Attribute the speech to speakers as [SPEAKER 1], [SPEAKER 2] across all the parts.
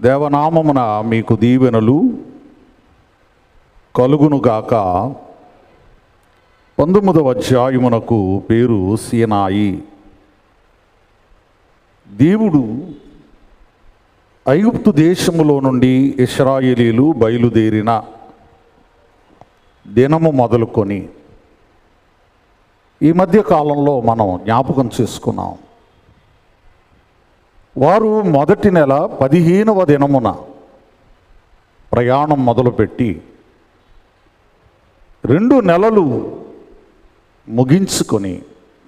[SPEAKER 1] దేవనామమున మీకు దీవెనలు కలుగునుగాక. 19వ అధ్యాయమునకు పేరు సీనాయి. దేవుడు ఐగుప్తు దేశములో నుండి ఇశ్రాయేలీలు బయలుదేరిన దినము మొదలుకొని ఈ మధ్య కాలంలో మనం జ్ఞాపకం చేసుకున్నాం. వారు మొదటి నెల 15వ దినమున ప్రయాణం మొదలుపెట్టి 2 నెలలు ముగించుకొని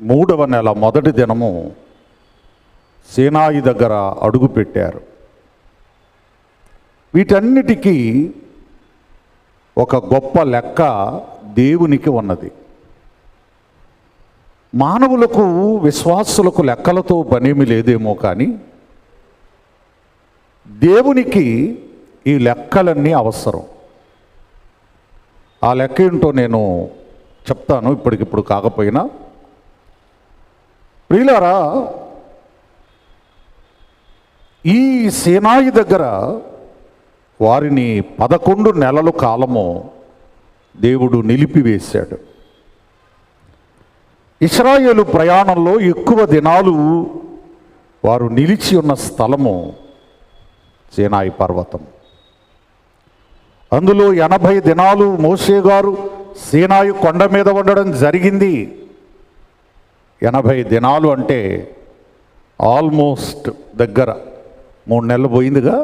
[SPEAKER 1] 3వ నెల మొదటి దినము సీనాయి దగ్గర అడుగుపెట్టారు. వీటన్నిటికీ ఒక గొప్ప లెక్క దేవునికి ఉన్నది. మానవులకు విశ్వాసులకు లెక్కలతో పనేమి లేదేమో, కానీ దేవునికి ఈ లెక్కలన్నీ అవసరం. ఆ లెక్క ఏంటో నేను చెప్తాను, ఇప్పటికిప్పుడు కాకపోయినా. ప్రియులారా, ఈ సీనాయి దగ్గర వారిని 11 నెలల కాలము దేవుడు నిలిపివేశాడు. ఇశ్రాయేలు ప్రయాణంలో ఎక్కువ దినాలు వారు నిలిచి ఉన్న స్థలము సీనాయి పర్వతం. అందులో 80 దినాలు మోషే గారు సీనాయి కొండ మీద ఉండడం జరిగింది. 80 దినాలు అంటే ఆల్మోస్ట్ దగ్గర 3 నెలలు పోయిందిగా.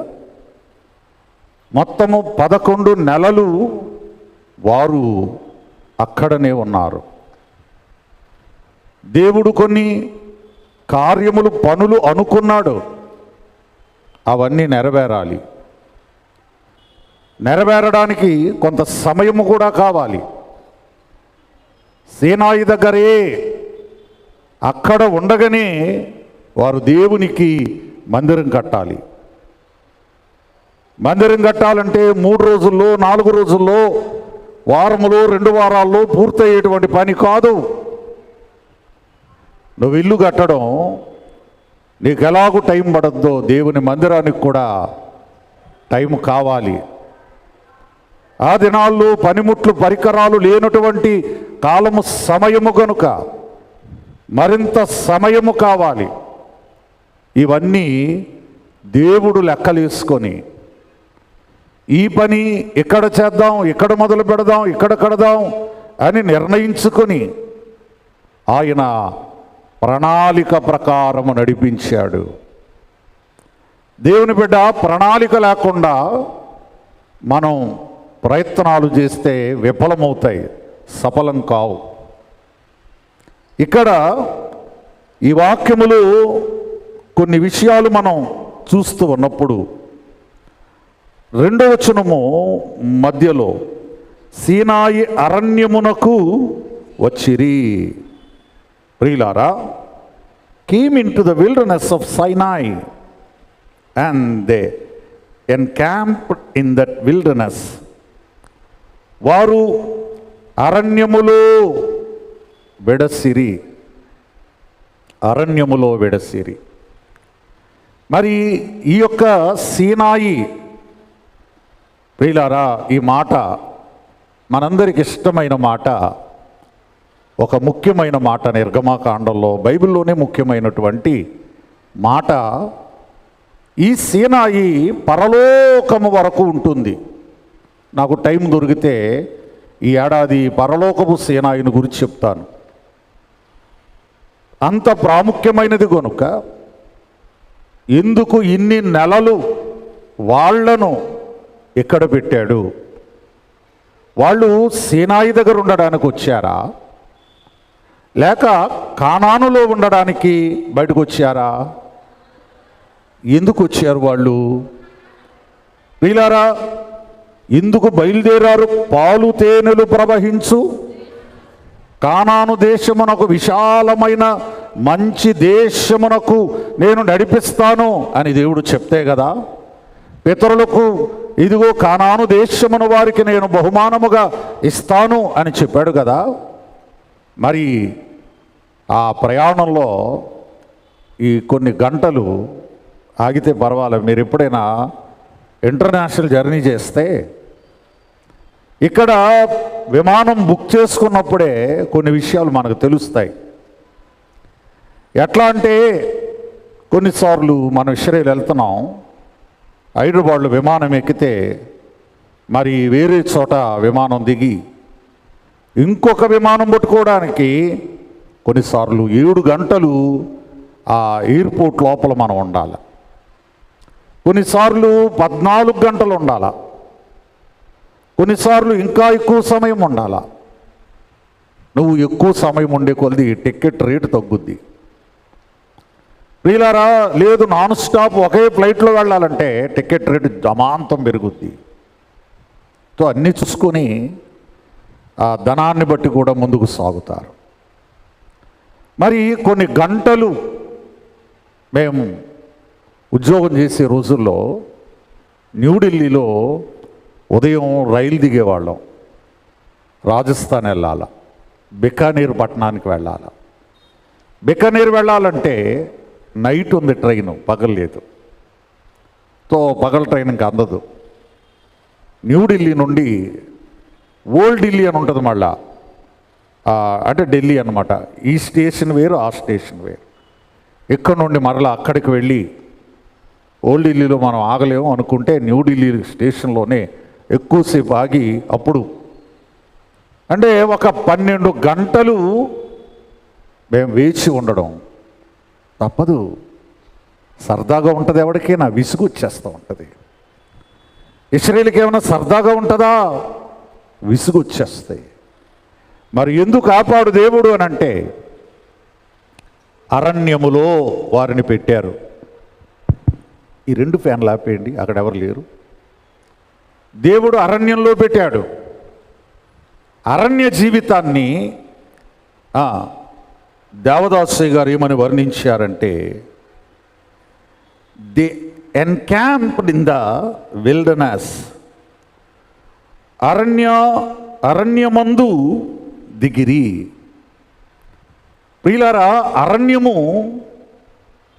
[SPEAKER 1] మొత్తము 11 నెలలు వారు అక్కడనే ఉన్నారు. దేవుడు కొన్ని కార్యములు పనులు అనుకున్నాడు, అవన్నీ నెరవేరాలి. నెరవేరడానికి కొంత సమయము కూడా కావాలి. సీనాయి దగ్గరే అక్కడ ఉండగానే వారు దేవునికి మందిరం కట్టాలి. మందిరం కట్టాలంటే 3 రోజుల్లో 4 రోజుల్లో వారములో 2 వారాల్లో పూర్తయ్యేటువంటి పని కాదు. నువ్వు ఇల్లు కట్టడం నీకు ఎలాగూ టైం పడద్దో, దేవుని మందిరానికి కూడా టైం కావాలి. ఆ దినాల్లో పనిముట్లు పరికరాలు లేనటువంటి కాలము సమయము కనుక మరింత సమయము కావాలి. ఇవన్నీ దేవుడు లెక్కలేసుకొని ఈ పని ఇక్కడ చేద్దాం, ఇక్కడ మొదలు పెడదాం, ఇక్కడ కడదాం అని నిర్ణయించుకొని ఆయన ప్రణాళిక ప్రకారము నడిపించాడు. దేవుని బిడ్డ, ప్రణాళిక లేకుండా మనం ప్రయత్నాలు చేస్తే విఫలమవుతాయి, సఫలం కావు. ఇక్కడ ఈ వాక్యములు కొన్ని విషయాలు మనం చూస్తూ ఉన్నప్పుడు 2వ వచనము మధ్యలో సీనాయి అరణ్యమునకు వచ్చిరి. ప్రియులారా, came into the wilderness of Sinai and they encamped in that wilderness. వారు అరణ్యములో వెడసిరి, అరణ్యములో వెడసిరి. మరి ఈ యొక్క సీనాయి, ప్రియులారా, ఈ మాట మనందరికి ఇష్టమైన మాట, ఒక ముఖ్యమైన మాట. నిర్గమాకాండంలో బైబిల్లోనే ముఖ్యమైనటువంటి మాట. ఈ సీనాయి పరలోకము వరకు ఉంటుంది. నాకు టైం దొరికితే ఈ ఏడాది పరలోకపు సీనాయిని గురించి చెప్తాను. అంత ప్రాముఖ్యమైనది కనుక ఎందుకు ఇన్ని నెలలు వాళ్లను ఎక్కడ పెట్టాడు? వాళ్ళు సీనాయి దగ్గర ఉండడానికి వచ్చారా, లేక కానానులో ఉండడానికి బయటకు వచ్చారా? ఎందుకు వచ్చారు వాళ్ళు? వీళ్ళారా, ఎందుకు బయలుదేరారు? పాలు తేనెలు ప్రవహించు కానాను దేశమునకు, విశాలమైన మంచి దేశమునకు నేను నడిపిస్తాను అని దేవుడు చెప్తే కదా, పితరులకు ఇదిగో కానాను దేశమును వారికి నేను బహుమానముగా ఇస్తాను అని చెప్పాడు కదా. మరి ఆ ప్రయాణంలో ఈ కొన్ని గంటలు ఆగితే పర్వాలేదు. మీరు ఎప్పుడైనా ఇంటర్నేషనల్ జర్నీ చేస్తే ఇక్కడ విమానం బుక్ చేసుకున్నప్పుడే కొన్ని విషయాలు మనకు తెలుస్తాయి. ఎట్లా అంటే కొన్నిసార్లు మనం ఇస్రాయేల్ వెళ్తున్నాం, హైదరాబాద్లో విమానం ఎక్కితే మరి వేరే చోట విమానం దిగి ఇంకొక విమానం పట్టుకోవడానికి కొన్నిసార్లు 7 గంటలు ఆ ఎయిర్పోర్ట్ లోపల మనం ఉండాలి. కొన్నిసార్లు 14 గంటలు ఉండాలి. కొన్నిసార్లు ఇంకా ఎక్కువ సమయం ఉండాలి. నువ్వు ఎక్కువ సమయం ఉండే కొలది టికెట్ రేటు తగ్గుద్ది. ప్రియులారా, లేదు నాన్ స్టాప్ ఒకే ఫ్లైట్లో వెళ్ళాలంటే టికెట్ రేటు అమాంతం పెరుగుద్ది. సో అన్నీ చూసుకొని ఆ ధనాన్ని బట్టి కూడా ముందుకు సాగుతారు. మరి కొన్ని గంటలు మేము ఉద్యోగం చేసే రోజుల్లో న్యూఢిల్లీలో ఉదయం రైలు దిగేవాళ్ళం. రాజస్థాన్ వెళ్ళాలి, బికానీర్ పట్టణానికి వెళ్ళాలి. బికానీర్ వెళ్ళాలంటే నైట్ ఉంది ట్రైను, పగలేదు. సో పగల ట్రైన్ ఇంకా అందదు. న్యూఢిల్లీ నుండి ఓల్డ్ ఢిల్లీ అని ఉంటుంది, మళ్ళా అంటే ఢిల్లీ అనమాట. ఈ స్టేషన్ వేరు, ఆ స్టేషన్ వేరు. ఇక్కడ నుండి మరలా అక్కడికి వెళ్ళి ఓల్డ్ ఢిల్లీలో మనం ఆగలేము అనుకుంటే న్యూఢిల్లీ స్టేషన్లోనే ఎక్కువసేపు ఆగి అప్పుడు అంటే ఒక 12 గంటలు మేము వేచి ఉండడం తప్పదు. సరదాగా ఉంటుంది, ఎవరికైనా విసుగు వచ్చేస్తూ ఉంటుంది. ఇశ్రాయేలుకి ఏమైనా సరదాగా ఉంటుందా? విసుగు వచ్చేస్తాయి. మరి ఎందుకు కాపాడు దేవుడు అని అంటే అరణ్యములో వారిని పెట్టారు. ఈ 2 ఫ్యాన్లు ఆపేయండి, అక్కడ ఎవరు లేరు. దేవుడు అరణ్యంలో పెట్టాడు. అరణ్య జీవితాన్ని దేవదాసయ్య గారు ఏమని వర్ణించారంటే, they encamped in the wilderness. అరణ్యమందు దిగిరి. ప్రియులారా, అరణ్యము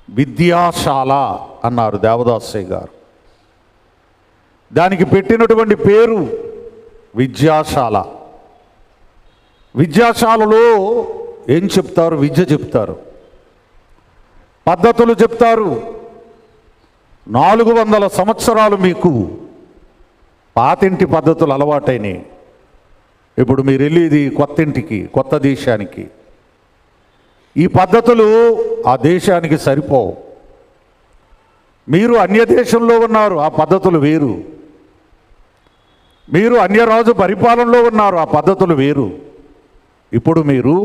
[SPEAKER 1] విద్యాశాల అన్నారు దేవదాసయ్య గారు. దానికి పెట్టినటువంటి పేరు విద్యాశాల. విద్యాశాలలో ఏం చెప్తారు? విద్య చెప్తారు, పద్ధతులు చెప్తారు. 400 సంవత్సరాలు మీకు పాతింటి పద్ధతులు అలవాటైనవి. ఇప్పుడు మీరు వెళ్ళేది కొత్త ఇంటికి, కొత్త దేశానికి. ఈ పద్ధతులు ఆ దేశానికి సరిపోవు. మీరు అన్య దేశంలో ఉన్నారు, ఆ పద్ధతులు వేరు. మీరు అన్యరాజు పరిపాలనలో ఉన్నారు, ఆ పద్ధతులు వేరు. ఇప్పుడు మీరు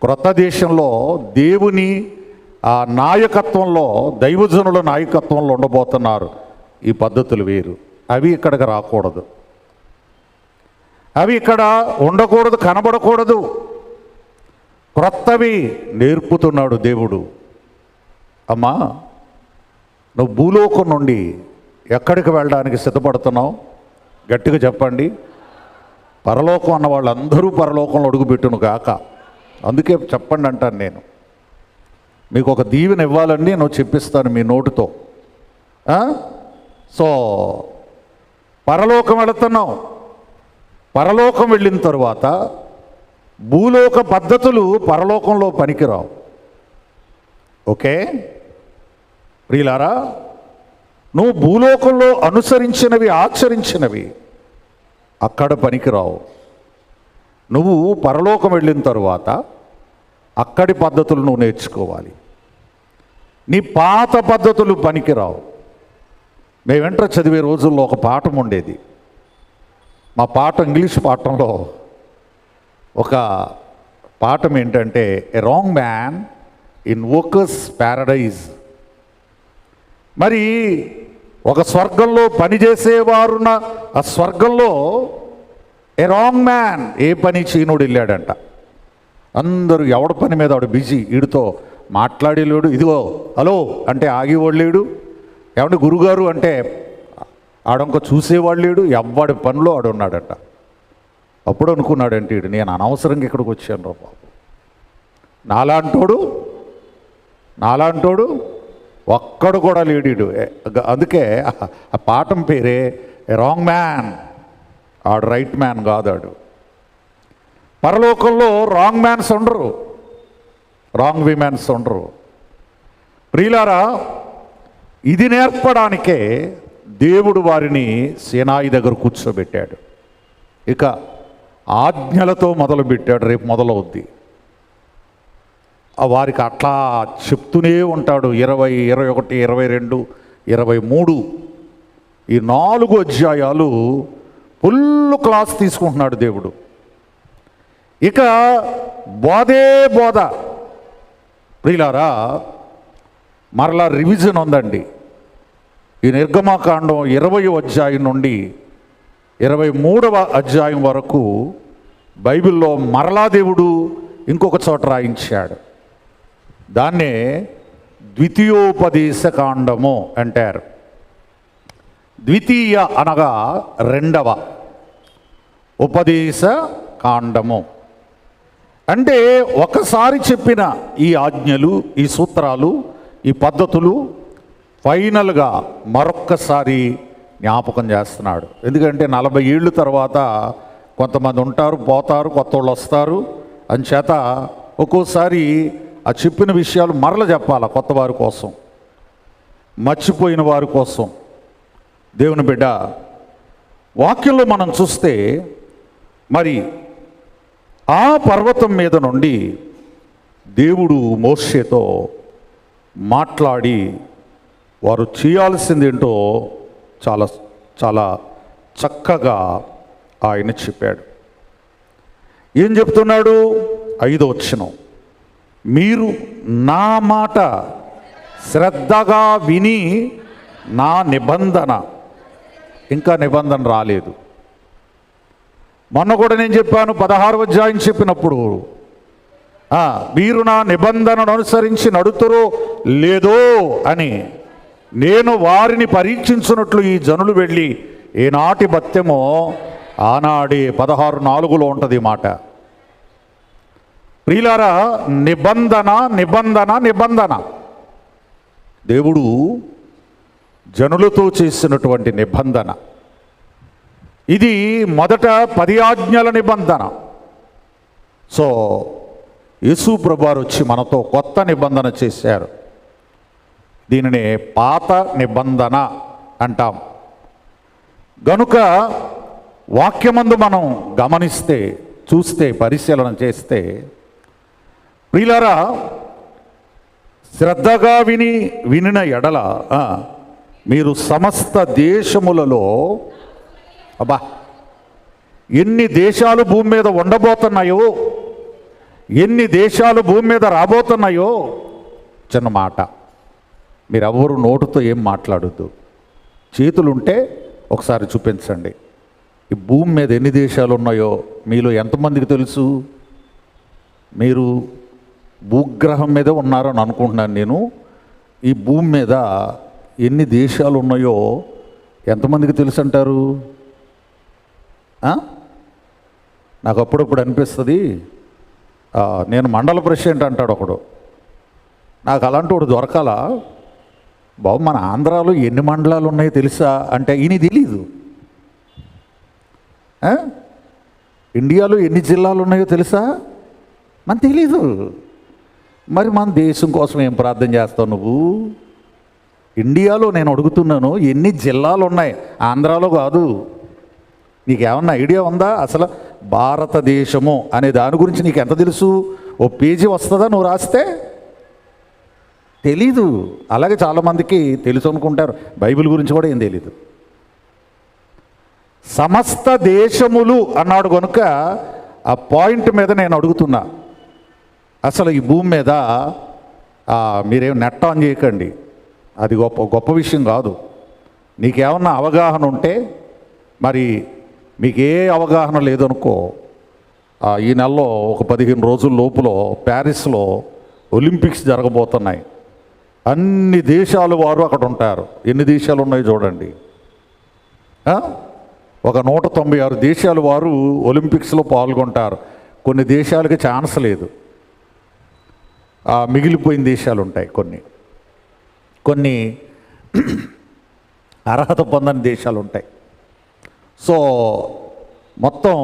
[SPEAKER 1] క్రొత్త దేశంలో దేవుని ఆ నాయకత్వంలో, దైవజనుల నాయకత్వంలో ఉండబోతున్నారు. ఈ పద్ధతులు వేరు. అవి ఇక్కడికి రాకూడదు, అవి ఇక్కడ ఉండకూడదు, కనబడకూడదు. క్రొత్తవి నేర్పుతున్నాడు దేవుడు. అమ్మా, నువ్వు భూలోకం నుండి ఎక్కడికి వెళ్ళడానికి సిద్ధపడుతున్నావు? గట్టిగా చెప్పండి. పరలోకం అన్న వాళ్ళందరూ పరలోకంలో అడుగుపెట్టును గాక. అందుకే చెప్పండి అంటాను నేను. మీకు ఒక దీవెన ఇవ్వాలని నేను చెప్పిస్తాను మీ నోటితో. సో పరలోకం వెళుతున్నాం. పరలోకం వెళ్ళిన తరువాత భూలోక పద్ధతులు పరలోకంలో పనికిరావు. ఓకే ప్రియులారా, నువ్వు భూలోకంలో అనుసరించినవి, ఆచరించినవి అక్కడ పనికిరావు. నువ్వు పరలోకం వెళ్ళిన తరువాత అక్కడి పద్ధతులు నువ్వు నేర్చుకోవాలి. నీ పాత పద్ధతులు పనికిరావు. మేము వెంట చదివే రోజుల్లో ఒక పాఠం ఉండేది. మా పాఠం ఇంగ్లీష్ పాఠంలో ఒక పాఠం ఏంటంటే, a wrong man in workers Paradise. మరి ఒక స్వర్గంలో పనిచేసేవారున్న ఆ స్వర్గంలో ఏ రాంగ్ మ్యాన్, ఏ పని చేయనోడు వెళ్ళాడంట. అందరూ ఎవడ పని మీద ఆవిడ బిజీ, వీడితో మాట్లాడేలేడు. ఇదిగో హలో అంటే ఆగేవాడు లేడు. ఏమంటే గురుగారు అంటే ఆడొంక చూసేవాడు లేడు. ఎవ్వడి పనిలో ఆడున్నాడట. అప్పుడు అనుకున్నాడంటే వీడు, నేను అనవసరంగా ఇక్కడికి వచ్చాను రా బాబు. నాలాంటోడు ఒక్కడు కూడా లేడీడు. అందుకే ఆ పాఠం పేరే రాంగ్ మ్యాన్. ఆడు రైట్ మ్యాన్ కాదాడు. పరలోకంలో రాంగ్ మ్యాన్స్ ఉండరు, రాంగ్ విమెన్స్ ఉండరు. ప్రియులారా, ఇది నేర్పడానికే దేవుడు వారిని సీనాయి దగ్గర కూర్చోబెట్టాడు. ఇక ఆజ్ఞలతో మొదలుపెట్టాడు. రేపు మొదలవుద్ది. వారికి అట్లా చెప్తూనే ఉంటాడు. 20, 21, 22, 23 ఈ 4 అధ్యాయాలు ఫుల్ క్లాస్ తీసుకుంటున్నాడు దేవుడు. ఇక బోధే బోధ. ప్రియులారా, మరలా రివిజన్ ఉందండి. ఈ నిర్గమాకాండం 20వ అధ్యాయం నుండి 23వ అధ్యాయం వరకు బైబిల్లో మరలా దేవుడు ఇంకొక చోట రాయించాడు. దాన్నే ద్వితీయోపదేశ కాండము అంటారు. ద్వితీయ అనగా రెండవ, ఉపదేశ కాండము అంటే ఒకసారి చెప్పిన ఈ ఆజ్ఞలు, ఈ సూత్రాలు, ఈ పద్ధతులు ఫైనల్గా మరొక్కసారి జ్ఞాపకం చేస్తున్నాడు. ఎందుకంటే 40 ఏళ్ళు తర్వాత కొంతమంది ఉంటారు, పోతారు, కొత్త వాళ్ళు వస్తారు. అంచేత ఒక్కోసారి ఆ చెప్పిన విషయాలు మరల చెప్పాలి. కొత్త వారి కోసం, మర్చిపోయిన వారి కోసం. దేవుని బిడ్డ, వాక్యంలో మనం చూస్తే మరి ఆ పర్వతం మీద నుండి దేవుడు మోషేతో మాట్లాడి వారు చేయాల్సిందేంటో చాలా చాలా చక్కగా ఆయన చెప్పాడు. ఏం చెప్తున్నాడు? 5వ వచనం, మీరు నా మాట శ్రద్ధగా విని నా నిబంధన. ఇంకా నిబంధన రాలేదు. మొన్న కూడా నేను చెప్పాను, 16వ అధ్యాయం చెప్పినప్పుడు, మీరు నా నిబంధనను అనుసరించి నడుతురో లేదో అని నేను వారిని పరీక్షించున్నట్లు ఈ జనులు వెళ్ళి ఏనాటి భత్యమో ఆనాడే 16:4 ఉంటుంది మాట. ప్రియులారా, నిబంధన నిబంధన నిబంధన. దేవుడు జనులతో చేసినటువంటి నిబంధన ఇది. మొదట 10 ఆజ్ఞల నిబంధన. సో యేసు ప్రభువారు వచ్చి మనతో కొత్త నిబంధన చేశారు. దీనినే పాత నిబంధన అంటాం. గనుక వాక్యమందు మనం గమనిస్తే, చూస్తే, పరిశీలన చేస్తే, ప్రియులారా, శ్రద్ధగా వినిన ఎడల మీరు సమస్త దేశములలో, అబ్బా ఎన్ని దేశాలు భూమి మీద ఉండబోతున్నాయో, ఎన్ని దేశాలు భూమి మీద రాబోతున్నాయో. చిన్న మాట, మీరెవ్వరూ నోటుతో ఏం మాట్లాడొద్దు. చేతులుంటే ఒకసారి చూపించండి. ఈ భూమి మీద ఎన్ని దేశాలు ఉన్నాయో మీలో ఎంతమందికి తెలుసు? మీరు భూగ్రహం మీదే ఉన్నారని అనుకుంటున్నాను నేను. ఈ భూమి మీద ఎన్ని దేశాలు ఉన్నాయో ఎంతమందికి తెలుసు అంటారు? నాకు అప్పుడప్పుడు అనిపిస్తుంది, నేను మండల ప్రెసిడెంట్ అంటాడు ఒకడు. నాకు అలాంటి వాడు దొరకాలా? బాబు, మన ఆంధ్రాలో ఎన్ని మండలాలు ఉన్నాయో తెలుసా అంటే ఈయన తెలీదు. ఇండియాలో ఎన్ని జిల్లాలు ఉన్నాయో తెలుసా? మనకు తెలీదు. మరి మన దేశం కోసం ఏం ప్రార్థన చేస్తావు నువ్వు? ఇండియాలో నేను అడుగుతున్నాను, ఎన్ని జిల్లాలు ఉన్నాయి? ఆంధ్రాలో కాదు. నీకేమన్నా ఐడియా ఉందా? అసలు భారతదేశము అనే దాని గురించి నీకు ఎంత తెలుసు? ఓ పేజీ వస్తుందా నువ్వు రాస్తే? తెలీదు. అలాగే చాలామందికి తెలుసు అనుకుంటారు. బైబిల్ గురించి కూడా ఏం తెలీదు. సమస్త దేశములు అన్నాడు కనుక ఆ పాయింట్ మీద నేను అడుగుతున్నా. అసలు ఈ భూమి మీద మీరేం నెట్ ఆన్ చేయకండి, అది గొప్ప విషయం కాదు. నీకేమన్నా అవగాహన ఉంటే, మరి మీకు ఏ అవగాహన లేదనుకో, ఈ నెలలో ఒక 15 రోజుల లోపల ప్యారిస్లో ఒలింపిక్స్ జరగబోతున్నాయి. అన్ని దేశాల వారు అక్కడ ఉంటారు. ఎన్ని దేశాలు ఉన్నాయో చూడండి. ఒక 196 దేశాల వారు ఒలింపిక్స్లో పాల్గొంటారు. కొన్ని దేశాలకి ఛాన్స్ లేదు, మిగిలిపోయిన దేశాలు ఉంటాయి కొన్ని. కొన్ని అర్హత పొందని దేశాలు ఉంటాయి. సో మొత్తం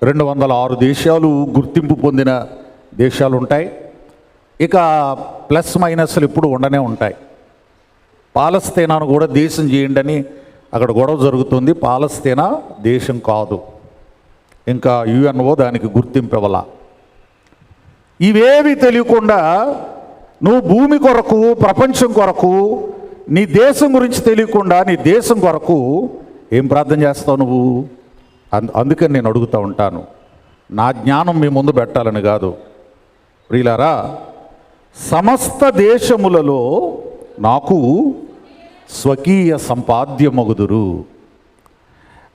[SPEAKER 1] 206 దేశాలు గుర్తింపు పొందిన దేశాలు ఉంటాయి. ఇక ప్లస్ మైనస్లు ఇప్పుడు ఉండనే ఉంటాయి. పాలస్తీనాను కూడా దేశం చేయండి అని అక్కడ గొడవ జరుగుతుంది. పాలస్తీనా దేశం కాదు, ఇంకా యుఎన్ఓ దానికి గుర్తింపు ఇవ్వాల. ఇవేవి తెలియకుండా నువ్వు భూమి కొరకు, ప్రపంచం కొరకు, నీ దేశం గురించి తెలియకుండా నీ దేశం కొరకు ఏం ప్రార్థన చేస్తావు నువ్వు? అందుకని నేను అడుగుతూ ఉంటాను, నా జ్ఞానం మీ ముందు పెట్టాలని కాదు ప్రియులారా. సమస్త దేశములలో నాకు స్వకీయ సంపాద్యమగుదురు.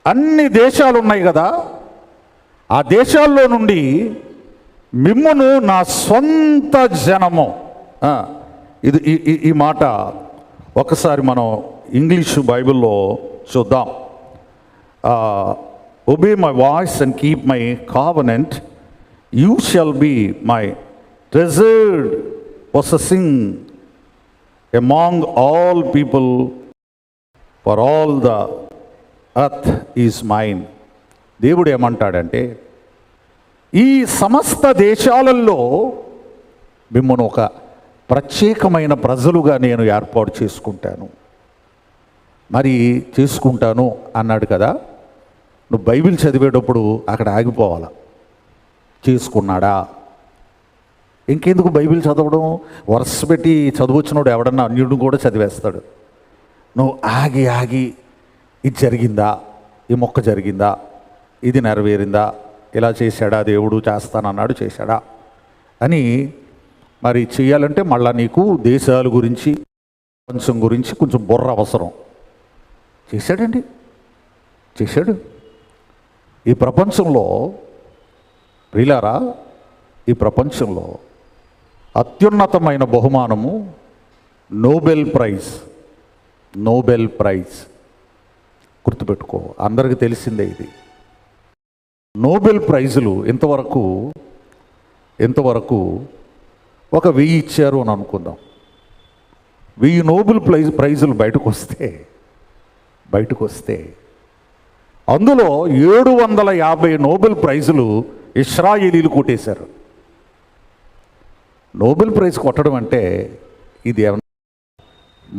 [SPEAKER 1] అన్ని దేశాలు ఉన్నాయి కదా, ఆ దేశాల్లో నుండి మిమ్మును నా సొంత జనము. ఇది ఈ మాట ఒకసారి మనం ఇంగ్లీషు బైబిల్లో చూద్దాం. Obey my voice and keep my covenant, you shall be my treasured possessing among all people, for all the earth is mine. దేవుడు ఏమంటాడంటే, ఈ సమస్త దేశాలలో మిమ్మల్ని ఒక ప్రత్యేకమైన ప్రజలుగా నేను ఏర్పాటు చేసుకుంటాను. మరి చేసుకుంటాను అన్నాడు కదా, నువ్వు బైబిల్ చదివేటప్పుడు అక్కడ ఆగిపోవాలా. చేసుకున్నాడా? ఇంకెందుకు బైబిల్ చదవడం? వరుస పెట్టి చదువచ్చినోడు ఎవడన్నా అన్యుడిని కూడా చదివేస్తాడు. నువ్వు ఆగి ఆగి ఇది జరిగిందా, ఈ మొక్క జరిగిందా, ఇది నెరవేరిందా, ఇలా చేశాడా దేవుడు, చేస్తానన్నాడు చేశాడా అని మరి చేయాలంటే మళ్ళా నీకు దేశాల గురించి, ప్రపంచం గురించి కొంచెం బుర్ర అవసరం. చేశాడండి, చేశాడు. ఈ ప్రపంచంలో ప్రియులారా, ఈ ప్రపంచంలో అత్యున్నతమైన బహుమానము నోబెల్ ప్రైజ్. నోబెల్ ప్రైజ్ గుర్తుపెట్టుకో, అందరికీ తెలిసిందే ఇది. నోబెల్ ప్రైజులు ఇంతవరకు ఒక 1000 ఇచ్చారు అని అనుకుందాం. 1000 నోబెల్ ప్రైజులు బయటకు వస్తే అందులో 750 నోబెల్ ప్రైజులు ఇశ్రాయేలీలు కొట్టేశారు. నోబెల్ ప్రైజ్ కొట్టడం అంటే ఇది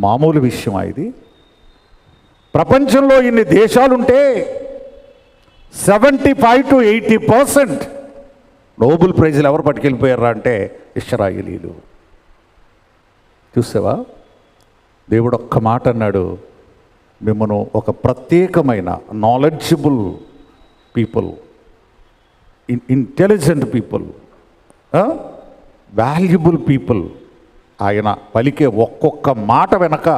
[SPEAKER 1] మామూలు విషయమా? ఇది ప్రపంచంలో ఇన్ని దేశాలుంటే 75 to 80% నోబెల్ ప్రైజులు ఎవరు పట్టుకెళ్ళిపోయారా అంటే ఇశ్రాయేలీలు. చూసావా? దేవుడు ఒక్క మాట అన్నాడు, మిమ్మల్ని ఒక ప్రత్యేకమైన knowledgeable people, intelligent people, valuable people. ఆయన పలికే ఒక్కొక్క మాట వెనక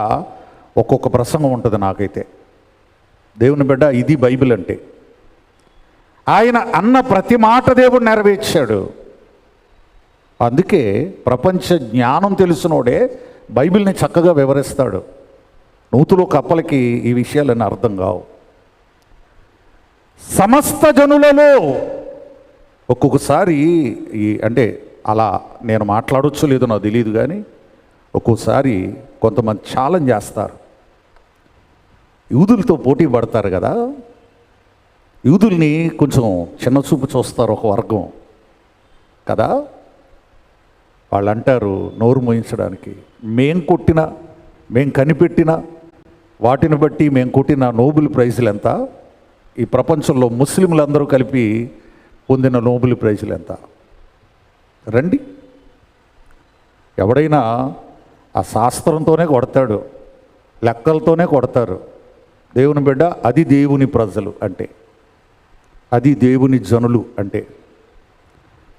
[SPEAKER 1] ఒక్కొక్క ప్రసంగం ఉంటుంది. నాకైతే దేవుని బిడ్డ, ఇది బైబిల్ అంటే. ఆయన అన్న ప్రతి మాట దేవుడు నెరవేర్చాడు. అందుకే ప్రపంచ జ్ఞానం తెలిసినోడే బైబిల్ని చక్కగా వివరిస్తాడు. నూతులో కప్పలకి ఈ విషయాలన్నీ అర్థం కావు. సమస్త జనులలో ఒక్కొక్కసారి అంటే అలా నేను మాట్లాడొచ్చు లేదో నాకు తెలియదు, కానీ ఒక్కోసారి కొంతమంది ఛాలెంజ్ చేస్తారు. యూదులతో పోటీ పడతారు కదా, యూదుల్ని కొంచెం చిన్న చూపు చూస్తారు ఒక వర్గం కదా. వాళ్ళు అంటారు నోరు మోయించడానికి, మేం కనిపెట్టిన వాటిని బట్టి మేము కొట్టిన నోబెల్ ప్రైజులు ఎంత, ఈ ప్రపంచంలో ముస్లింలందరూ కలిపి పొందిన నోబెల్ ప్రైజులు ఎంత? రండి. ఎవడైనా ఆ శాస్త్రంతోనే కొడతాడు, లెక్కలతోనే కొడతారు. దేవుని బిడ్డ, అది దేవుని ప్రజలు అంటే, అది దేవుని జనులు అంటే.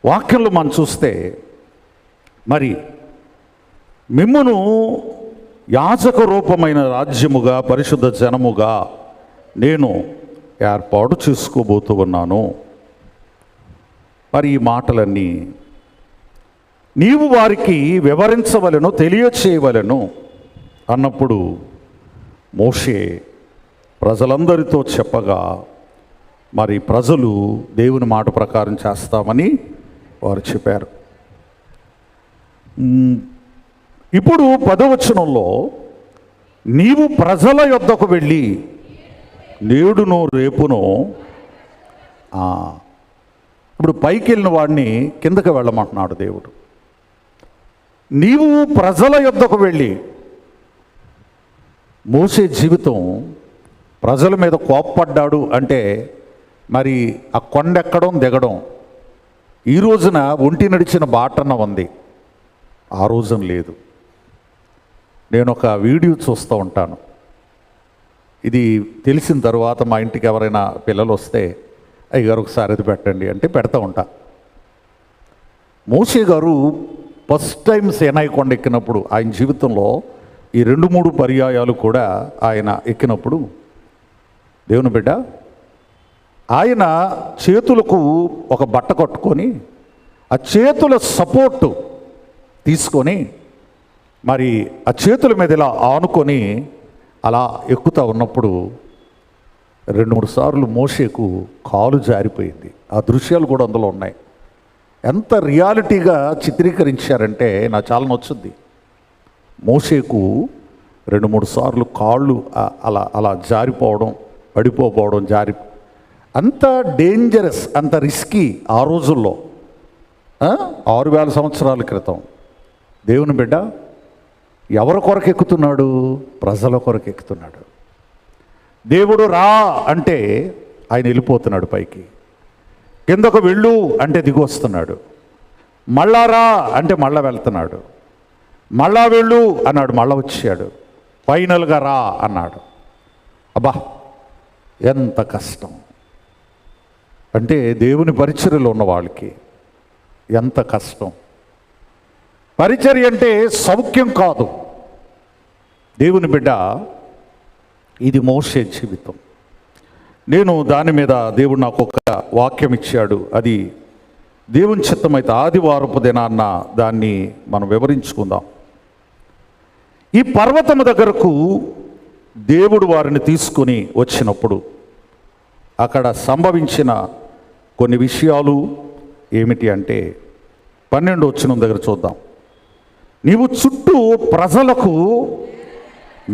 [SPEAKER 1] వాక్యంలో మనం చూస్తే మరి మిమ్మును యాజక రూపమైన రాజ్యముగా, పరిశుద్ధ జనముగా నేను ఏర్పాటు చేసుకోబోతూ ఉన్నాను. మరి ఈ మాటలన్నీ నీవు వారికి వివరించవలెను, తెలియచేయవలెను అన్నప్పుడు మోషే ప్రజలందరితో చెప్పగా మరి ప్రజలు దేవుని మాట ప్రకారం చేస్తామని వారు చెప్పారు. ఇప్పుడు 10వ వచనంలో నీవు ప్రజల యొద్దకు వెళ్ళి నేడును రేపును ఇప్పుడు పైకి వెళ్ళిన వాడిని కిందకి వెళ్ళమంటున్నాడు దేవుడు. నీవు ప్రజల యొద్దకు వెళ్ళి, మోసే జీవితం ప్రజల మీద కోప్పడ్డాడు అంటే మరి ఆ కొండెక్కడం దిగడం. ఈ రోజున ఒంటి నడిచిన బాటన ఉంది, ఆ రోజున లేదు. నేను ఒక వీడియో చూస్తూ ఉంటాను. ఇది తెలిసిన తర్వాత మా ఇంటికి ఎవరైనా పిల్లలు వస్తే అయ్యగారు ఒకసారి అది పెట్టండి అంటే పెడతా ఉంటా. మోషే గారు ఫస్ట్ టైం సేనాయి కొండ ఎక్కినప్పుడు ఆయన జీవితంలో ఈ 2-3 పర్యాయాలు కూడా ఆయన ఎక్కినప్పుడు, దేవుని బిడ్డ, ఆయన చేతులకు ఒక బట్ట కట్టుకొని ఆ చేతుల సపోర్టు తీసుకొని మరి ఆ చేతుల మీద ఇలా ఆనుకొని అలా ఎక్కుతూ ఉన్నప్పుడు 2-3 సార్లు మోషేకు కాలు జారిపోయింది. ఆ దృశ్యాలు కూడా అందులో ఉన్నాయి. ఎంత రియాలిటీగా చిత్రీకరించారంటే నాకు చాలా నచ్చుద్ది. మోషేకు 2-3 సార్లు కాళ్ళు అలా అలా జారిపోవడం, పడిపోవడం, అంత డేంజరస్, అంత రిస్కీ ఆ రోజుల్లో. 6000 సంవత్సరాల క్రితం. దేవుని బిడ్డ ఎవరి కొరకు ఎక్కుతున్నాడు? ప్రజల కొరకు ఎక్కుతున్నాడు. దేవుడు రా అంటే ఆయన వెళ్ళిపోతున్నాడు పైకి, కిందకు వెళ్ళు అంటే దిగి వస్తున్నాడు, మళ్ళా రా అంటే మళ్ళా వెళ్తున్నాడు, మళ్ళా వెళ్ళు అన్నాడు, మళ్ళా వచ్చాడు, ఫైనల్గా రా అన్నాడు. అబ్బా ఎంత కష్టం అంటే దేవుని పరిచర్యలో ఉన్న వాళ్ళకి ఎంత కష్టం. పరిచర్య అంటే సౌఖ్యం కాదు. దేవుని బిడ్డ, ఇది మోషే జీవితం. నేను దాని మీద దేవుడు నాకు ఒక వాక్యం ఇచ్చాడు. అది దేవుని చిత్తమైతే ఆదివారపు దినాన్న దాన్ని మనం వివరించుకుందాం. ఈ పర్వతము దగ్గరకు దేవుడు వారిని తీసుకొని వచ్చినప్పుడు అక్కడ సంభవించిన కొన్ని విషయాలు ఏమిటి అంటే 12వ వచనం దగ్గర చూద్దాం. నీవు చుట్టూ ప్రజలకు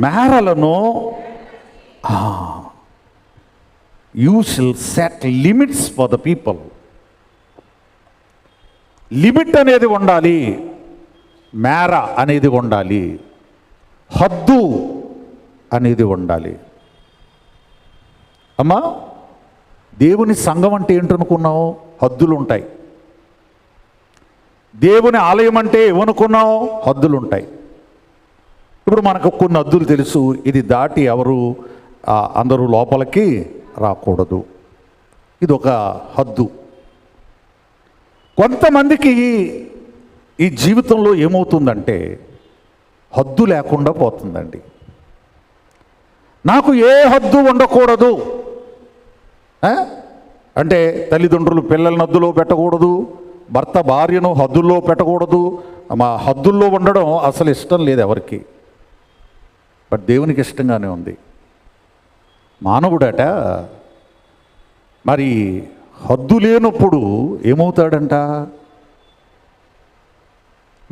[SPEAKER 1] మేరలను you shall set limits for the people. Limit అనేది ఉండాలి, మేర అనేది ఉండాలి, హద్దు అనేది ఉండాలి. అమ్మా, దేవుని సంఘం అంటే ఏంటనుకున్నావు? హద్దులు ఉంటాయి. దేవుని ఆలయం అంటే ఏమనుకున్నావు? హద్దులు ఉంటాయి. ఇప్పుడు మనకు కొన్ని హద్దులు తెలుసు. ఇది దాటి ఎవరు అందరూ లోపలికి రాకూడదు. ఇది ఒక హద్దు. కొంతమందికి ఈ జీవితంలో ఏమవుతుందంటే హద్దు లేకుండా పోతుందండి. నాకు ఏ హద్దు ఉండకూడదు అంటే తల్లిదండ్రులు పిల్లల్ని హద్దులో పెట్టకూడదు, భర్త భార్యను హద్దుల్లో పెట్టకూడదు. మా హద్దుల్లో ఉండడం అసలు ఇష్టం లేదు ఎవరికి. బట్ దేవునికి ఇష్టంగానే ఉంది. మానవుడట మరి హద్దు లేనప్పుడు ఏమవుతాడంట?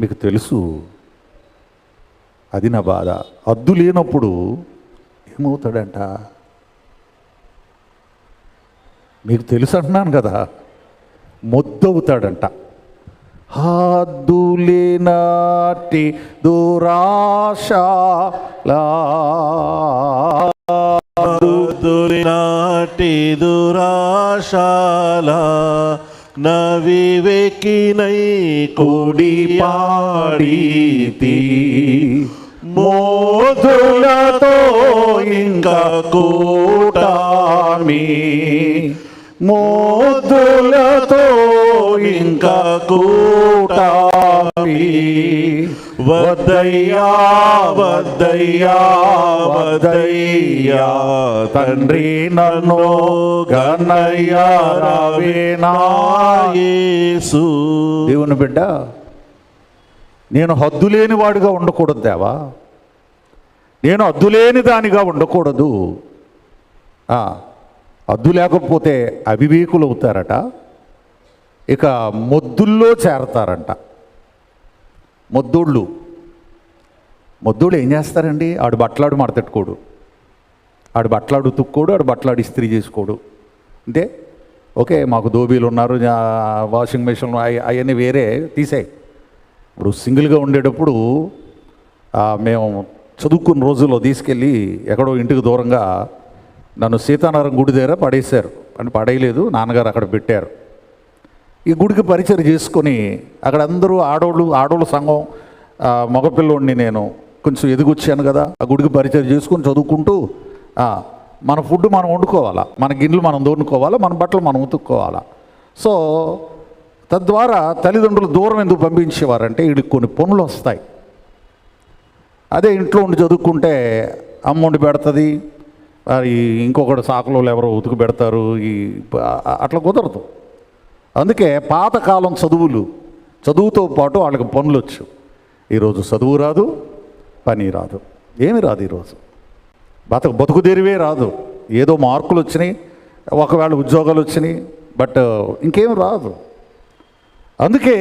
[SPEAKER 1] మీకు తెలుసు, అది నా బాధ. హద్దు లేనప్పుడు ఏమవుతాడంట? మీకు తెలుసు అంటున్నాను కదా, మొద్దవుతాడంట. హద్దులేనాటి దురాశలా,
[SPEAKER 2] హద్దులేనాటి దురాశలా, నవివేకినై కూడి పాడితి, మోదులతో ఇంకా కూటామి, మోదులతో ఇంకా కూటామి, వద్దయ్యా వద్దయ్యా వద్దయ్యా తండ్రి నన్ను గన్నయ్యా రావేనా యేసు.
[SPEAKER 1] దేవుని బిడ్డ, నేను హద్దులేని వాడిగా ఉండకూడదు దేవా, నేను హద్దులేని దానిగా ఉండకూడదు. హద్దు లేకపోతే అవివేకులు అవుతారట, ఇక మొద్దుల్లో చేరతారంట. మొద్దోళ్ళు మొద్దుడు ఏం చేస్తారండి? ఆడు బట్టలాడు మడతెట్టుకోడు, ఆడు బట్టలాడు తుక్కోడు, ఆడు బట్టలాడు ఇస్త్రీ చేసుకోడు. అంటే ఓకే, మాకు దోబీలు ఉన్నారు, వాషింగ్ మెషిన్లు అవన్నీ వేరే తీసాయి. ఇప్పుడు సింగిల్గా ఉండేటప్పుడు మేము చదువుకున్న రోజుల్లో తీసుకెళ్ళి ఎక్కడో ఇంటికి దూరంగా నన్ను సీతారాం గుడి దగ్గర పడేశారు. అని పడేయలేదు, నాన్నగారు అక్కడ పెట్టారు. ఈ గుడికి పరిచయం చేసుకొని అక్కడ అందరూ ఆడోళ్ళు సంఘం, మగపిల్లోడిని నేను కొంచెం ఎదిగొచ్చాను కదా, ఆ గుడికి పరిచయం చేసుకొని చదువుకుంటూ మన ఫుడ్ మనం వండుకోవాలా, మన గిన్నెలు మనం దోడుకోవాలా, మన బట్టలు మనం ఉతుక్కోవాలా. సో తద్వారా తల్లిదండ్రులు దూరం ఎందుకు పంపించేవారంటే వీడికి కొన్ని పనులు వస్తాయి. అదే ఇంట్లో ఉండి చదువుకుంటే అమ్మ వండి పెడుతుంది, మరి ఇంకొకటి సాకులో ఎవరో ఉతుకు పెడతారు, అట్లా కుదరదు. అందుకే పాతకాలం చదువుతో పాటు వాళ్ళకి పనులు వచ్చు. ఈరోజు చదువు రాదు, పని రాదు, ఏమి రాదు. ఈరోజు బతుకు తెరివే రాదు. ఏదో మార్కులు వచ్చినాయి, ఒకవేళ ఉద్యోగాలు వచ్చినాయి, బట్ ఇంకేం రాదు. అందుకే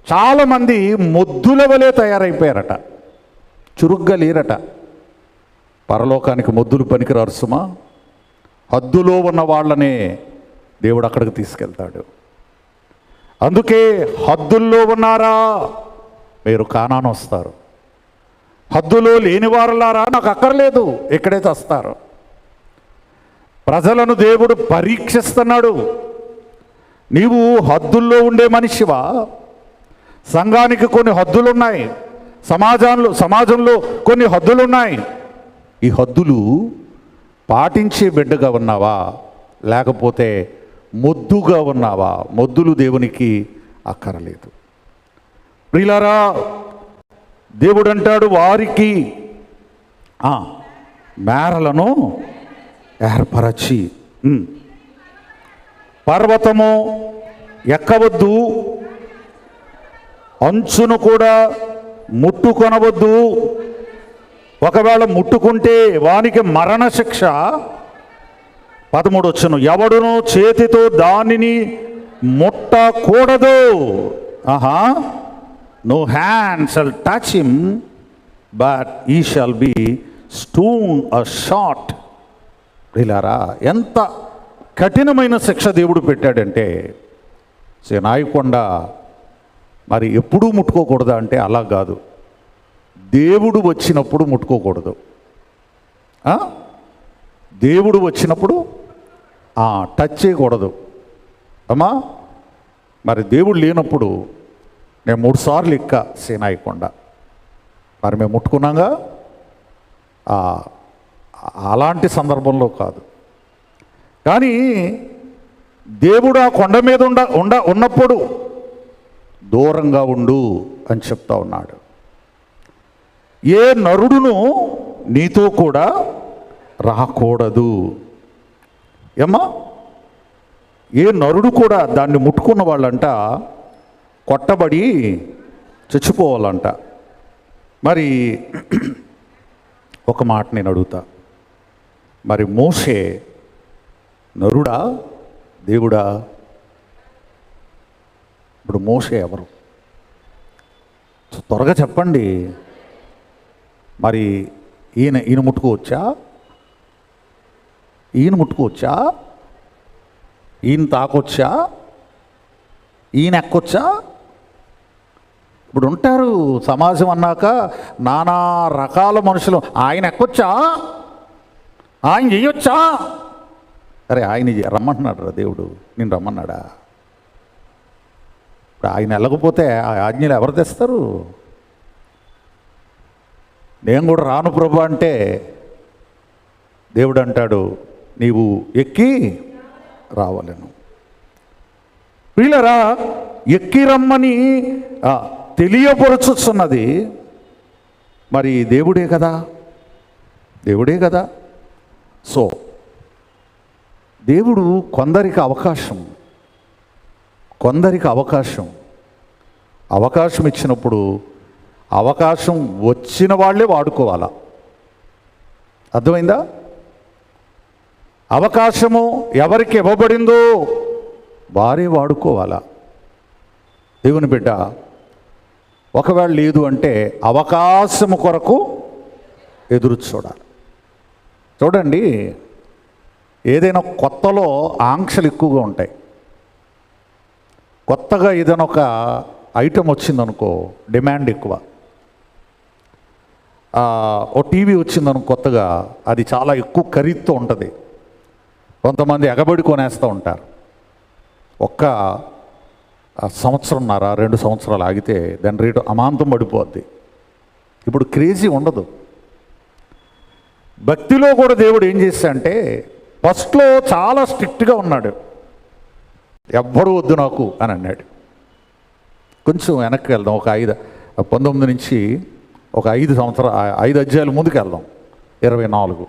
[SPEAKER 1] చాలామంది మొద్దుల వలె తయారైపోయారట, చురుగ్గా లేరట. పరలోకానికి మొద్దులు పనికిరారు సుమా. హద్దులో ఉన్న వాళ్ళనే దేవుడు అక్కడికి తీసుకెళ్తాడు. అందుకే హద్దుల్లో ఉన్నారా మీరు కానాను వస్తారు, హద్దులో లేని వారులారా నాకు అక్కర్లేదు ఎక్కడైతే వస్తారు. ప్రజలను దేవుడు పరీక్షిస్తున్నాడు. నీవు హద్దుల్లో ఉండే మనిషివా? సంఘానికి కొన్ని హద్దులున్నాయి, సమాజంలో కొన్ని హద్దులున్నాయి. ఈ హద్దులు పాటించే బిడ్డగా ఉన్నావా, లేకపోతే మొద్దుగా ఉన్నావా? మొద్దులు దేవునికి అక్కరలేదు. ప్రియులారా, దేవుడు అంటాడు వారికి మేరలను ఏర్పరచి, పర్వతము ఎక్కవద్దు, అంచును కూడా ముట్టుకొనవద్దు, ఒకవేళ ముట్టుకుంటే వానికి మరణశిక్ష. 13 వచ్చును, ఎవడును చేతితో దానిని ముట్టకూడదు. No hand shall touch him but he shall be stone or shot. వీళ్ళారా, ఎంత కఠినమైన శిక్ష దేవుడు పెట్టాడంటే, నాయకొండ మరి ఎప్పుడూ ముట్టుకోకూడదా అంటే అలా కాదు. దేవుడు వచ్చినప్పుడు ముట్టుకోకూడదు. దేవుడు వచ్చినప్పుడు టచ్ చేయకూడదు అమ్మా. మరి దేవుడు లేనప్పుడు నేను 3 సార్లు ఎక్కా సేనాయకొండ, మరి మేము ముట్టుకున్నాగా. అలాంటి సందర్భంలో కాదు. కానీ దేవుడు ఆ కొండ మీద ఉన్నప్పుడు దూరంగా ఉండు అని చెప్తా ఉన్నాడు. ఏ నరుడును నీతో కూడా రాకూడదు. ఏమ్మా, ఏ నరుడు కూడా దాన్ని ముట్టుకున్న వాళ్ళంట కొట్టబడి చచ్చిపోవాలంట. మరి ఒక మాట నేను అడుగుతా, మరి మోషే నరుడా దేవుడా? ఇప్పుడు మోషే ఎవరు? త్వరగా చెప్పండి. మరి ఈయన ముట్టుకోవచ్చా? ఈయన ముట్టుకోవచ్చా? ఈయన తాకొచ్చా? ఈయన ఎక్కొచ్చా? ఇప్పుడు ఉంటారు సమాజం అన్నాక నానా రకాల మనుషులు. ఆయన ఎక్కొచ్చా? ఆయన చెయ్యొచ్చా? అరే, ఆయన రమ్మంటున్నాడు రా దేవుడు, నేను రమ్మన్నాడా? ఇప్పుడు ఆయన వెళ్ళకపోతే ఆ ఆజ్ఞలు ఎవరు తెస్తారు? నేను కూడా రాను ప్రభు అంటే దేవుడు అంటాడు నీవు ఎక్కి రావాలను. వీళ్ళరా, ఎక్కి రమ్మని తెలియపరచుతున్నది మరి దేవుడే కదా, దేవుడే కదా. సో దేవుడు కొందరికి అవకాశం ఇచ్చినప్పుడు అవకాశం వచ్చిన వాళ్ళే వాడుకోవాలా. అర్థమైందా? అవకాశము ఎవరికి ఇవ్వబడిందో వారే వాడుకోవాలా. దేవుని బిడ్డ, ఒకవేళ లేదు అంటే అవకాశము కొరకు ఎదురు చూడాలి. చూడండి, ఏదైనా కొత్తలో ఆంక్షలు ఎక్కువగా ఉంటాయి. కొత్తగా ఏదైనా ఒక ఐటెం వచ్చిందనుకో డిమాండ్ ఎక్కువ. ఓ టీవీ వచ్చిందనుకో కొత్తగా, అది చాలా ఎక్కువ ఖరీదుతో ఉంటుంది. కొంతమంది ఎగబడి కొనేస్తూ ఉంటారు. ఒక్క సంవత్సరంన్నర 2 సంవత్సరాలు ఆగితే దాని రేటు అమాంతం పడిపోద్ది. ఇప్పుడు క్రేజీ ఉండదు. భక్తిలో కూడా దేవుడు ఏం చేశాడంటే ఫస్ట్లో చాలా స్ట్రిక్ట్గా ఉన్నాడు. ఎవ్వరు వద్దు నాకు అని అన్నాడు. కొంచెం వెనక్కి వెళ్దాం, ఒక 19 నుంచి ఒక 5 సంవత్సరాలు 5 అధ్యాయాల ముందుకు వెళ్దాం. 24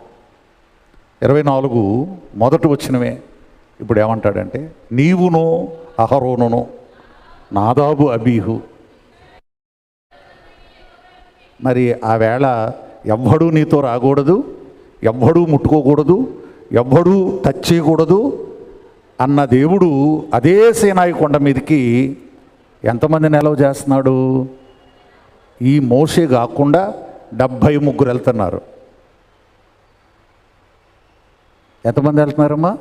[SPEAKER 1] మొదట వచ్చినవే. ఇప్పుడు ఏమంటాడంటే, నీవును అహరోనును నాదాబు అబీహు. మరి ఆ వేళ ఎవ్వడూ నీతో రాకూడదు, ఎవ్వడూ ముట్టుకోకూడదు, ఎవ్వడూ టచ్ చేయకూడదు అన్న దేవుడు అదే సీనాయి కొండ మీదకి ఎంతమంది నిలవ చేస్తున్నాడు? ఈ మోషే కాకుండా 73 వెళ్తున్నారు. ఎంతమంది వెళ్తున్నారమ్మా?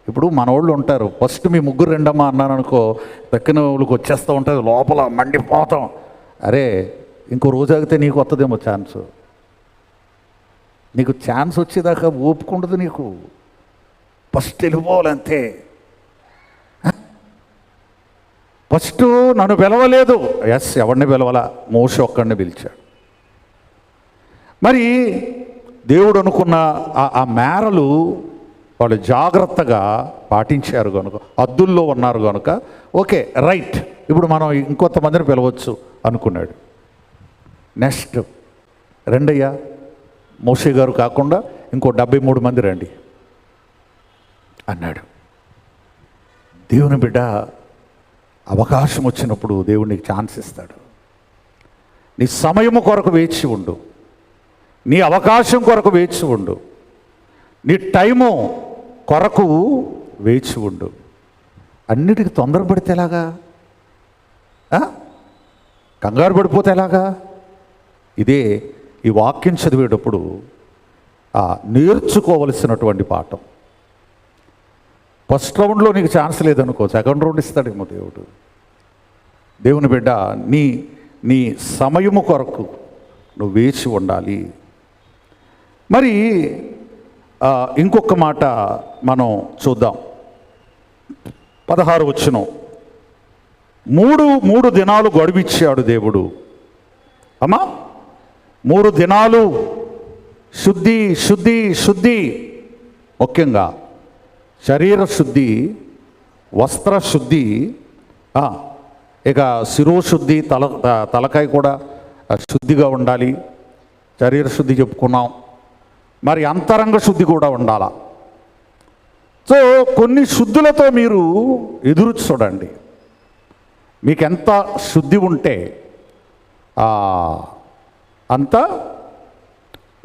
[SPEAKER 1] ఇప్పుడు మన వాళ్ళు ఉంటారు, ఫస్ట్ మీ 3 రెండమ్మా అన్నాను అనుకో, దక్కిన వాళ్ళకి వచ్చేస్తూ ఉంటుంది, లోపల మండిపోతాం. అరే ఇంకో రోజు ఆగితే నీకు వస్తుందేమో ఛాన్స్. నీకు ఛాన్స్ వచ్చేదాకా ఓపుకుంటుంది నీకు. ఫస్ట్ వెళ్ళిపోవాలంతే. ఫస్ట్ నన్ను పిలవలేదు, ఎస్ ఎవరిని పిలవాలా? మోషే ఒక్కడిని పిలిచాడు. మరి దేవుడు అనుకున్న ఆ మేరలు వాళ్ళు జాగ్రత్తగా పాటించారు కనుక, హద్దుల్లో ఉన్నారు కనుక ఓకే రైట్, ఇప్పుడు మనం ఇంకొంతమందిని పిలవచ్చు అనుకున్నాడు. నెక్స్ట్ రెండయ్యా, మోషే గారు కాకుండా ఇంకో 73 మంది రండి అన్నాడు. దేవుని బిడ్డ అవకాశం వచ్చినప్పుడు దేవుడు నీకు ఛాన్స్ ఇస్తాడు. నీ సమయము కొరకు వేచి ఉండు, నీ అవకాశం కొరకు వేచి ఉండు, నీ టైము కొరకు వేచి ఉండు. అన్నిటికీ తొందరపడితే ఎలాగా? కంగారు పడిపోతే ఎలాగా? ఇదే ఈ వాక్యం చదివేటప్పుడు నేర్చుకోవలసినటువంటి పాఠం. ఫస్ట్ రౌండ్లో నీకు ఛాన్స్ లేదనుకో, సెకండ్ రౌండ్ ఇస్తాడేమో దేవుడు. దేవుని బిడ్డ నీ సమయము కొరకు నువ్వు వేచి ఉండాలి. మరి ఇంకొక మాట మనం చూద్దాం. 16 వచనం, మూడు దినాలు గడువిచ్చాడు దేవుడు. అమ్మా 3 దినాలు శుద్ధి శుద్ధి శుద్ధి, ముఖ్యంగా శరీర శుద్ధి, వస్త్ర శుద్ధి, ఇక శిరోశుద్ధి, తలకాయ కూడా శుద్ధిగా ఉండాలి. శరీర శుద్ధి చెప్పుకున్నాం, మరి అంతరంగ శుద్ధి కూడా ఉండాలా. సో కొన్ని శుద్ధులతో మీరు ఎదురు చూడండి. మీకు ఎంత శుద్ధి ఉంటే అంత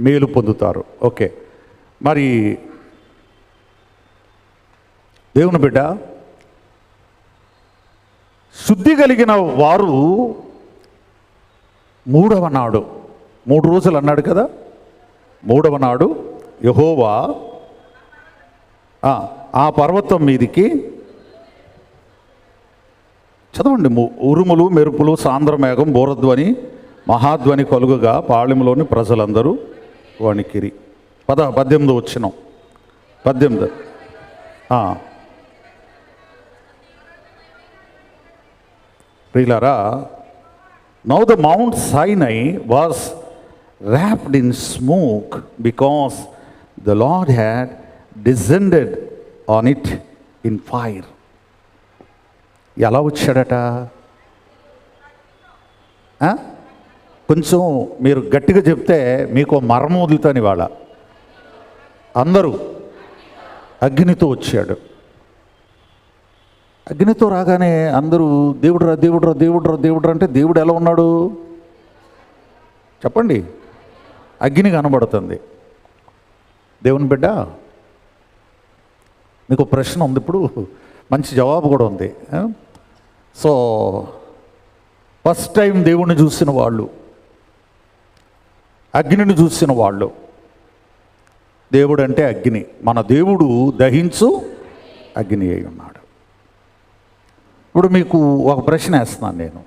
[SPEAKER 1] మేలు పొందుతారు. ఓకే, మరి దేవుని బిడ్డ, శుద్ధి కలిగిన వారు 3వ నాడు, 3 రోజులు అన్నాడు కదా, 3వ నాడు యెహోవా ఆ పర్వతం మీదికి, చదవండి, ఉరుములు మెరుపులు సాంద్రమేఘం బోరధ్వని మహాధ్వని కలుగుగా పాళెంలోని ప్రజలందరూ వణికిరి. 18 వచనం, 18. ప్రియులారా, now the mount సైనై was wrapped in smoke because the Lord had descended on it in fire. ఎలా వచ్చాడట? కొంచెం మీరు గట్టిగా చెప్తే మీకు మర్మం వదులుతాను ఇవాళ. అందరూ అగ్నితో వచ్చాడు. అగ్నితో రాగానే అందరూ దేవుడురా దేవుడురా దేవుడురా దేవుడురా అంటే దేవుడు ఎలా ఉన్నాడు చెప్పండి? అగ్ని కనబడుతుంది. దేవుని బిడ్డ, మీకు ప్రశ్న ఉంది, ఇప్పుడు మంచి జవాబు కూడా ఉంది. సో ఫస్ట్ టైం దేవుణ్ణి చూసిన వాళ్ళు, అగ్నిని చూసిన వాళ్ళు. దేవుడు అంటే అగ్ని, మన దేవుడు దహించు అగ్ని అయి ఉన్నాడు. ఇప్పుడు మీకు ఒక ప్రశ్న వేస్తున్నాను నేను.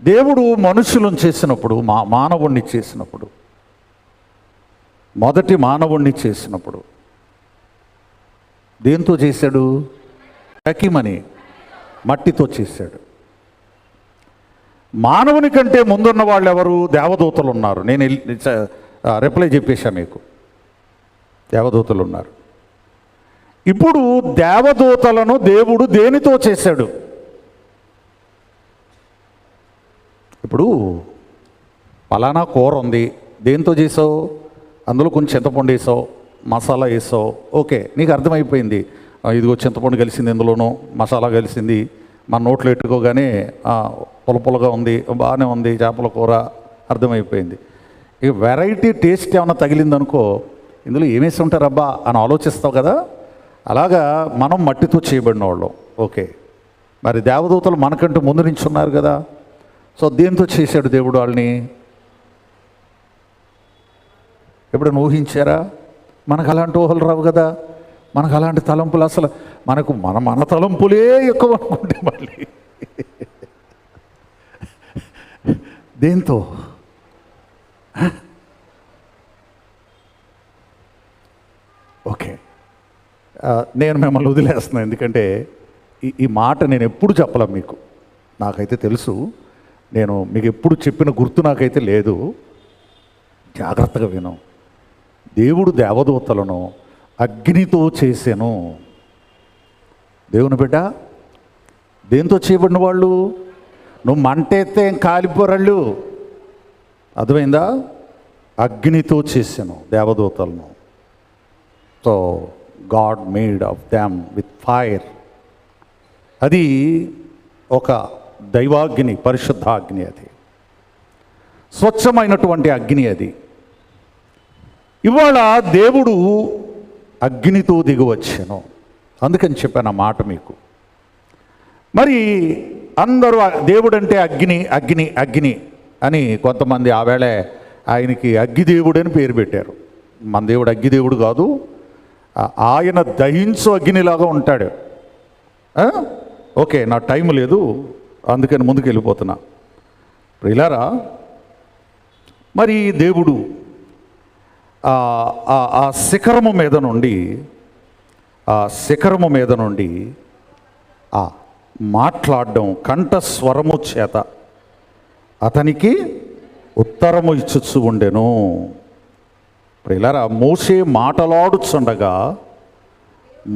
[SPEAKER 1] దేవుడు మనుషులను చేసినప్పుడు, మానవుణ్ణి చేసినప్పుడు, మొదటి మానవుణ్ణి చేసినప్పుడు దేంతో చేశాడు? అకిమని, మట్టితో చేశాడు. మానవుని కంటే ముందున్న వాళ్ళు ఎవరు? దేవదూతలు ఉన్నారు. నేను రిప్లై చెప్పేశా మీకు, దేవదూతలు ఉన్నారు. ఇప్పుడు దేవదూతలను దేవుడు దేనితో చేశాడు? ఇప్పుడు పలానా కూర ఉంది, దేంతో చేసావు? అందులో కొంచెం చింతపండు వేసావు, మసాలా వేసావు, ఓకే, నీకు అర్థమైపోయింది. ఇదిగో చింతపండు కలిసింది, ఇందులోనూ మసాలా కలిసింది, మన నోట్లో పెట్టుకోగానే పులపులగా ఉంది, బాగానే ఉంది చేపల కూర, అర్థమైపోయింది. ఇక వెరైటీ టేస్ట్ ఏమైనా తగిలిందనుకో, ఇందులో ఏమేసి ఉంటారబ్బా అని ఆలోచిస్తావు కదా. అలాగా మనం మట్టితో చేయబడిన వాళ్ళం, ఓకే. మరి దేవదూతలు మనకంటూ ముందు నుంచి ఉన్నారు కదా. సో దేంతో చేశాడు దేవుడు వాళ్ళని? ఎప్పుడైనా ఊహించారా? మనకు అలాంటి ఊహలు రావు కదా, మనకు అలాంటి తలంపులు అసలు మనకు మన తలంపులే ఎక్కువ అనుకుంటే మళ్ళీ దేంతో? ఓకే, నేను మిమ్మల్ని వదిలేస్తున్నాను, ఎందుకంటే ఈ మాట నేను ఎప్పుడు చెప్పలే మీకు. నాకైతే తెలుసు, నేను మీకు ఎప్పుడు చెప్పిన గుర్తు నాకైతే లేదు. జాగ్రత్తగా విను. దేవుడు దేవదూతలను అగ్నితో చేశాను. దేవుని బిడ్డ, దేంతో చేయబడిన వాళ్ళు? నువ్వు మంటేస్తే ఏం కాలిపోరాళ్ళు, అర్థమైందా? అగ్నితో చేశాను దేవదూతలను. So God made of them with fire. అది ఒక దైవాగ్ని, పరిశుద్ధాగ్ని, అది స్వచ్ఛమైనటువంటి అగ్ని. అది ఇవాళ దేవుడు అగ్నితో దిగివచ్చాను, అందుకని చెప్పాను ఆ మాట మీకు. మరి అందరూ దేవుడు అంటే అగ్ని అగ్ని అగ్ని అని కొంతమంది ఆవేళ ఆయనకి అగ్గిదేవుడు అని పేరు పెట్టారు. మన దేవుడు అగ్గిదేవుడు కాదు, ఆయన దహించు అగ్నిలాగా ఉంటాడు. ఓకే, నా టైం లేదు, అందుకని ముందుకు వెళ్ళిపోతున్నా. ప్రియులారా, మరి దేవుడు ఆ శిఖరము మీద నుండి మాట్లాడడం, కంఠస్వరము చేత అతనికి ఉత్తరము ఇచ్చుచు ఉండెను. ప్రియులారా, మోషే మాటలాడుచుండగా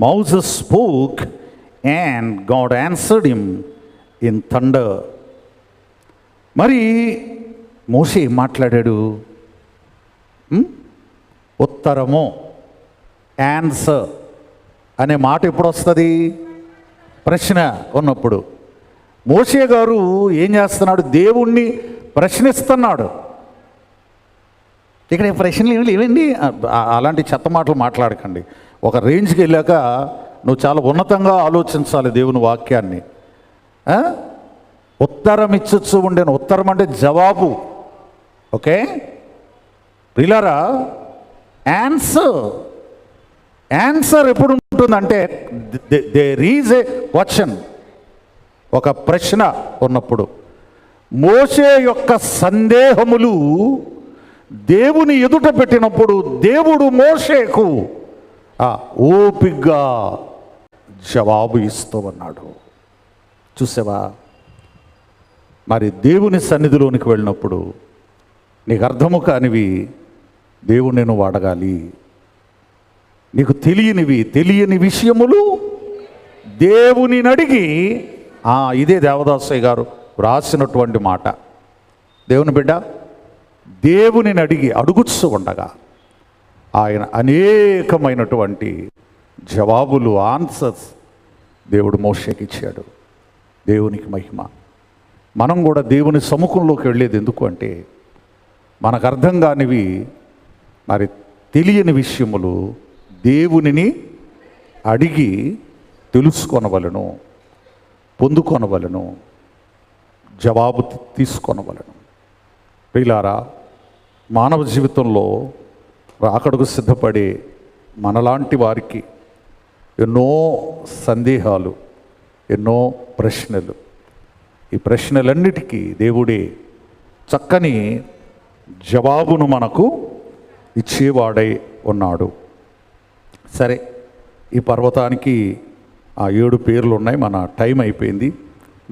[SPEAKER 1] Moses spoke and God answered him in thunder. మరి మోషే ఏం మాట్లాడాడు? ఉత్తరము, ఆన్సర్ అనే మాట ఎప్పుడు వస్తుంది? ప్రశ్న ఉన్నప్పుడు. మోషే గారు ఏం చేస్తున్నాడు? దేవుణ్ణి ప్రశ్నిస్తున్నాడు. ఇక్కడ ప్రశ్నలు ఏమి లేవండి, అలాంటి చెత్త మాటలు మాట్లాడకండి. ఒక రేంజ్కి వెళ్ళాక నువ్వు చాలా ఉన్నతంగా ఆలోచించాలి దేవుని వాక్యాన్ని. ఉత్తరం ఇచ్చొచ్చు ఉండేను. ఉత్తరం అంటే జవాబు, ఓకే. ప్రియులారా, ఆన్సర్ ఎప్పుడు ఉంటుందంటే దేర్ ఈజ్ ఏ క్వశ్చన్, ఒక ప్రశ్న ఉన్నప్పుడు. మోషే యొక్క సందేహములు దేవుని ఎదుట పెట్టినప్పుడు దేవుడు మోషేకు ఓపిగ్గా జవాబు ఇస్తూ ఉన్నాడు. చూసావా? మరి దేవుని సన్నిధిలోనికి వెళ్ళినప్పుడు నీకు అర్థము కానివి దేవుణ్ణి నువ్వు అడగాలి. నీకు తెలియని విషయములు దేవునిని అడిగి, ఇదే దేవదాసయ్య గారు రాసినటువంటి మాట. దేవుని బిడ్డ, దేవునిని అడిగి అడుగుచు ఉండగా ఆయన అనేకమైనటువంటి జవాబులు, ఆన్సర్స్ దేవుడు మోషేకి ఇచ్చాడు. దేవునికి మహిమ. మనం కూడా దేవుని సముఖంలోకి వెళ్ళేది ఎందుకు అంటే, మనకు అర్థం కానివి, మరి తెలియని విషయములు దేవునిని అడిగి తెలుసుకొనవలను, పొందుకొనవలను. జవాబు తీసుకొనవలెను. ప్రియులారా, మానవ జీవితంలో రాకడకు సిద్ధపడే మనలాంటి వారికి ఎన్నో సందేహాలు, ఎన్నో ప్రశ్నలు. ఈ ప్రశ్నలన్నిటికీ దేవుడే చక్కని జవాబును మనకు ఇచ్చేవాడై ఉన్నాడు. సరే, ఈ పర్వతానికి ఆ 7 పేర్లు ఉన్నాయి. మన టైం అయిపోయింది.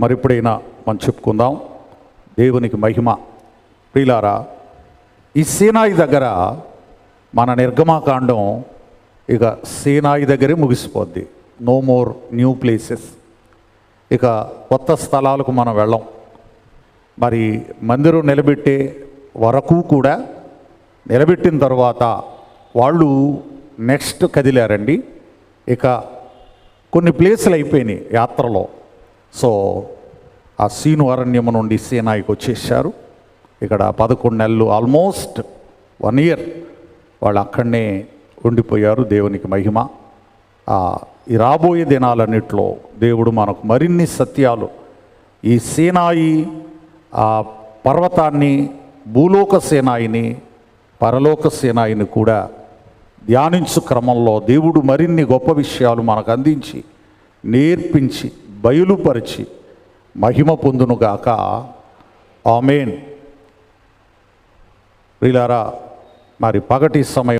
[SPEAKER 1] మరి ఎప్పుడైనా మనం చెప్పుకుందాం. దేవునికి మహిమ. ప్రియులారా, ఈ సీనాయి దగ్గర మన నిర్గమాకాండం ఇక సీనాయి దగ్గరే ముగిసిపోద్ది. No more new places. ఇక కొత్త స్థలాలకు మనం వెళ్ళం. మరి మందిరం నిలబెట్టే వరకు కూడా, నిలబెట్టిన తర్వాత వాళ్ళు నెక్స్ట్ కదిలారండి. ఇక కొన్ని ప్లేసులు అయిపోయినాయి యాత్రలో. సో ఆ సీను అరణ్యము నుండి సీనాయికి వచ్చేసారు. ఇక్కడ 11 నెలలు, ఆల్మోస్ట్ 1 year వాళ్ళు అక్కడనే ఉండిపోయారు. దేవునికి మహిమ. ఈ రాబోయే దినాలన్నిట్లో దేవుడు మనకు మరిన్ని సత్యాలు, ఈ సీనాయి ఆ పర్వతాన్ని, భూలోక సీనాయిని, పరలోక సీనాయిని కూడా ధ్యానించు క్రమంలో దేవుడు మరిన్ని గొప్ప విషయాలు మనకు అందించి, నేర్పించి, బయలుపరిచి మహిమ పొందునుగాక. ఆమేన్. ప్రియులారా, మరి పగటి సమయం